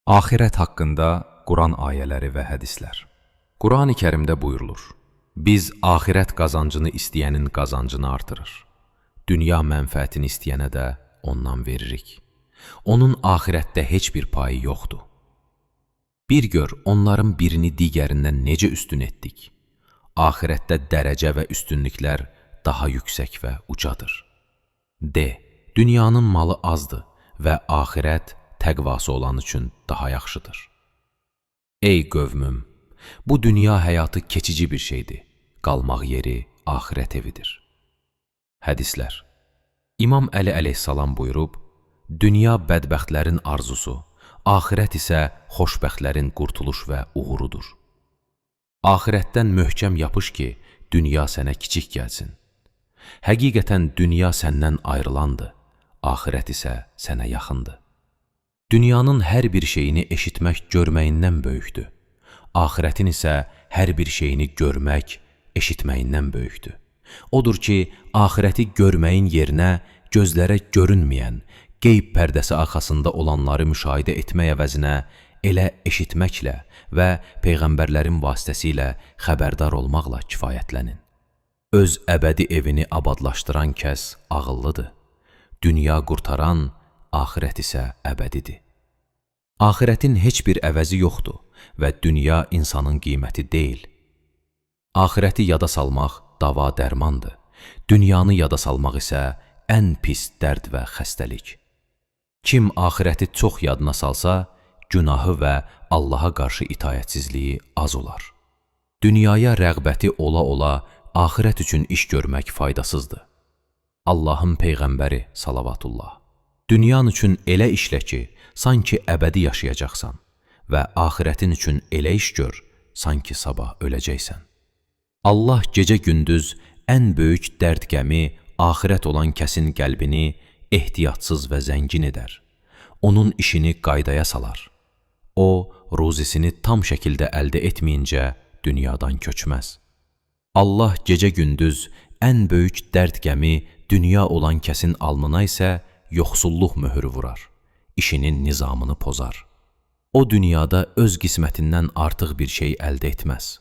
Axirət haqqında Quran ayələri və hədislər. Qurani Kərimdə buyurulur: Biz axirət qazancını istəyənin qazancını artırır. Dünya mənfəətini istəyənə də ondan veririk. Onun axirətdə heç bir payı yoxdur. Bir gör, onların birini digərindən necə üstün etdik. Axirətdə dərəcə və üstünlüklər daha yüksək və ucadır. De, dünyanın malı azdır və axirət təqvası olan üçün daha yaxşıdır. Ey qövmüm, bu dünya həyatı keçici bir şeydir. Qalmaq yeri axirət evidir. Hədislər. İmam Əli əleyhissalam buyurub, dünya bədbəxtlərin arzusu, axirət isə xoşbəxtlərin qurtuluş və uğurudur. Axirətdən möhkəm yapış ki, dünya sənə kiçik gəlsin. Həqiqətən dünya səndən ayrılandır, axirət isə sənə yaxındır. Dünyanın hər bir şeyini eşitmək görməyindən böyükdür. Axirətin isə hər bir şeyini görmək, eşitməyindən böyükdür. Odur ki, axirəti görməyin yerinə gözlərə görünməyən, qeyb pərdəsi arxasında olanları müşahidə etmək əvəzinə elə eşitməklə və peyğəmbərlərin vasitəsilə xəbərdar olmaqla kifayətlənin. Öz əbədi evini abadlaşdıran kəs ağıllıdır. Dünya qurtaran, axirət isə əbədidir. Axirətin heç bir əvəzi yoxdur və dünya insanın qiyməti deyil. Axirəti yada salmaq dava dərmandır. Dünyanı yada salmaq isə ən pis dərd və xəstəlik. Kim axirəti çox yadına salsa, günahı və Allaha qarşı itayətsizliyi az olar. Dünyaya rəğbəti ola-ola axirət üçün iş görmək faydasızdır. Allahın Peyğəmbəri salavatullah. Dünyan üçün elə işlə ki, sanki əbədi yaşayacaqsan və axirətin üçün elə iş gör, sanki sabah öləcəksən. Allah gecə-gündüz ən böyük dərd-qəmi axirət olan kəsin qəlbini ehtiyatsız və zəngin edər. Onun işini qaydaya salar. O, ruzisini tam şəkildə əldə etməyincə dünyadan köçməz. Allah gecə-gündüz ən böyük dərd-qəmi dünya olan kəsin alnına isə yoxsulluq möhürü vurar, işinin nizamını pozar. O dünyada öz qismətindən artıq bir şey əldə etməz.